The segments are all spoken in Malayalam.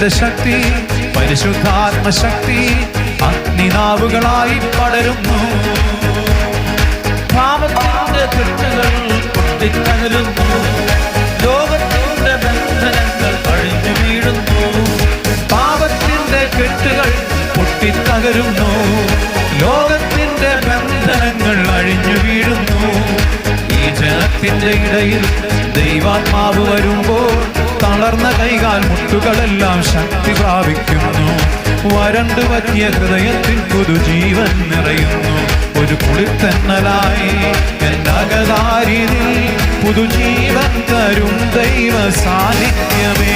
ദൈവത്തിന്റെ ശക്തി, പരിശുദ്ധാത്മശക്തി അഗ്നിനാവുകളായി പടരുന്നു. പാപത്തിന്റെ കെട്ടുകൾ പൊട്ടിത്തകരുന്നു, ലോകത്തിന്റെ ബന്ധനങ്ങൾ അഴിഞ്ഞു വീഴുന്നു. പാപത്തിന്റെ കെട്ടുകൾ പൊട്ടിത്തകരുന്നു, ലോകത്തിന്റെ ബന്ധനങ്ങൾ അഴിഞ്ഞു വീഴുന്നു. ഈ ജനത്തിന്റെ ഇടയിൽ ദൈവാത്മാവ് വരുമ്പോൾ തളർന്ന കൈകാൽ മുട്ടുകളെല്ലാം ശക്തി പ്രാപിക്കുന്നു. വരണ്ടു പറ്റിയ ഹൃദയത്തിൽ പുതുജീവൻ നിറയുന്നു. ഒരു കുളിർത്തന്നലായി എന്നകതാരിൽ പുതുജീവൻ തരും ദൈവ സാന്നിധ്യമേ.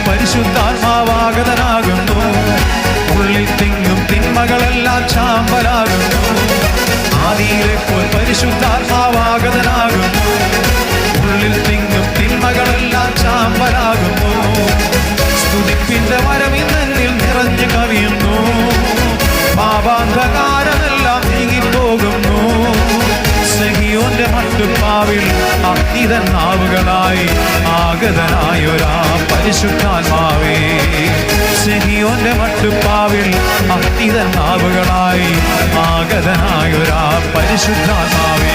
പരിശുദ്ധാത്മാവാഗതനാകുന്നു. ഉള്ളിൽ തിങ്ങും തിന്മകളെല്ലാം ചാമ്പലാകുന്നു. ആദിയിലെപ്പോൾ പരിശുദ്ധാത്മാവാഗതനാകുന്നു. ഉള്ളിൽ തിങ്ങും തിന്മകളെല്ലാം ചാമ്പലാകുന്നു. സ്തുതിപ്പിന്റെ വരമിന്നിൽ നിറഞ്ഞു കവിയുന്നു. പാപാന്ധകാരമെല്ലാം നീങ്ങിപ്പോകുന്നു. സ്നേഹിയോന്റെ മട്ടുപ്പാവിൽ അഗ്നിതൻ നാവുകളായി ആഗതനായൊരാ പരിശുദ്ധാത്മാവേ. സ്നേഹിയോന്റെ മട്ടുപ്പാവിൽ അഗ്നിതൻ നാവുകളായി ആഗതനായൊരാ പരിശുദ്ധാത്മാവേ.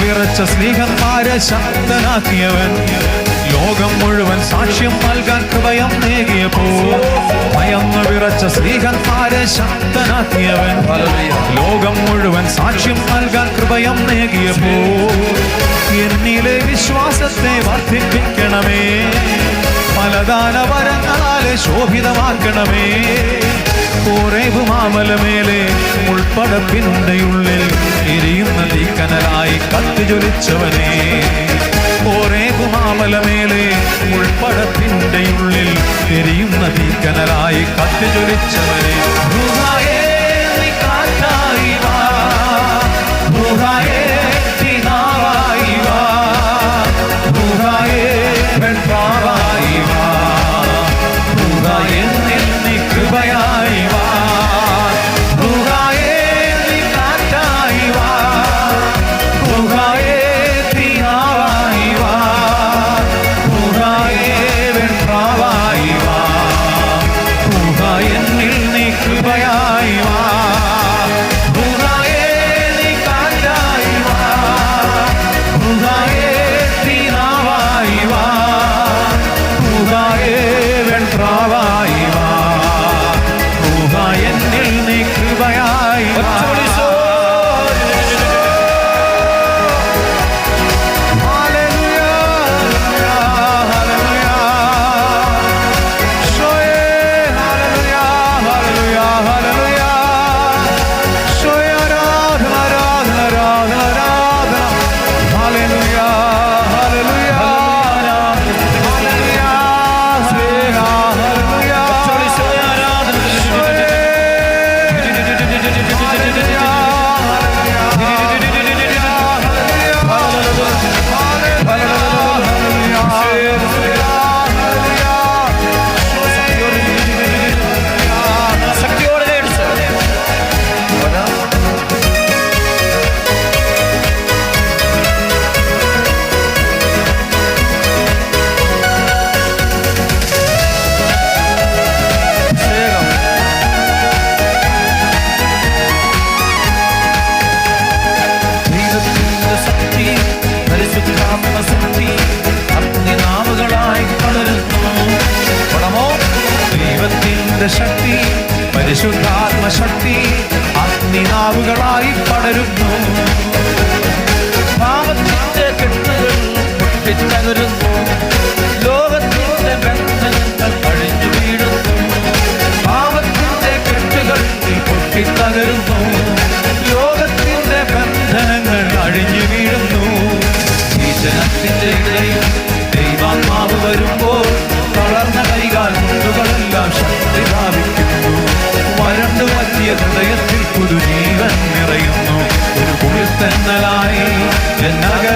വിറച്ച സ്നേഹന്മാരെ ശക്തനാക്കിയവൻ, ലോകം മുഴുവൻ സാക്ഷ്യം നൽകാൻ ഹൃദയം നേകിയപ്പോൾ. ഭയന്ന് വിറച്ച സ്നേഹന്മാരെ ശക്തനാക്കിയവൻ, ലോകം മുഴുവൻ സാക്ഷ്യം നൽകാൻ ഹൃദയം നേകിയപ്പോൾ. എന്നിലെ വിശ്വാസത്തെ വർദ്ധിപ്പിക്കണമേ. പലദാന വരങ്ങളാലെ ശോഭിതമാക്കണമേ. ഹോരേബ് മാമലമേലെ മുൾപ്പടപ്പിന്റെ ഉള്ളിൽ എരിയുന്ന തീക്കനലായി കത്തിജ്വലിച്ചവനേ. ഹോരേബ് മാമലമേലെ മുൾപ്പടപ്പിന്റെ ഉള്ളിൽ എരിയുന്ന തീക്കനലായി കത്തിജ്വലിച്ചവനേ. റുഹായേ നീ കാറ്റായി വാ, റുഹായേ നീ നാവായി വാ, റുഹായേ വെൺപാവായി വാ, റുഹായേ നീ കൃപയായി വാ, റുഹായേ നീ കാറ്റായി വാ, റുഹായേ നീ നാവായി വാ, റുഹായേ വെൺപാവായി വാ, റുഹായേ നീ കൃപയായി വാ, റുഹായേ നീ കാറ്റായി വാ, റുഹായേ നീ നാവായി വാ, റുഹായേ വെൺപാവായി വാ, റുഹായേ നീ കൃപയായി വാ. ശക്തി പരിശുദ്ധാത്മശക്തി അഗ്നിനാവുകളായി പടരുന്നു. പാപത്തിന്റെ കെട്ടുകൾ പൊട്ടിത്തകരുന്നു, ലോകത്തിന്റെ ബന്ധനങ്ങൾ അഴിഞ്ഞു വീഴുന്നു. പാപത്തിന്റെ കെട്ടുകൾ പൊട്ടിത്തകരുന്നു, ലോകത്തിന്റെ ബന്ധനങ്ങൾ അഴിഞ്ഞു വീഴുന്നു. ഈ ജനത്തിന്റെ ഇടയിൽ ദൈവാത്മാവ് വരുമ്പോൾ തളർന്ന കൈകാൽ മുണ്ടുകളെല്ലാം ശക്തി പ്രാപിക്കുന്നു. വരണ്ടു പറ്റിയ ഹൃദയത്തിൽ പുതുജീവൻ നിറയുന്നു. ഒരു കുളിർത്തന്നലായി എന്നക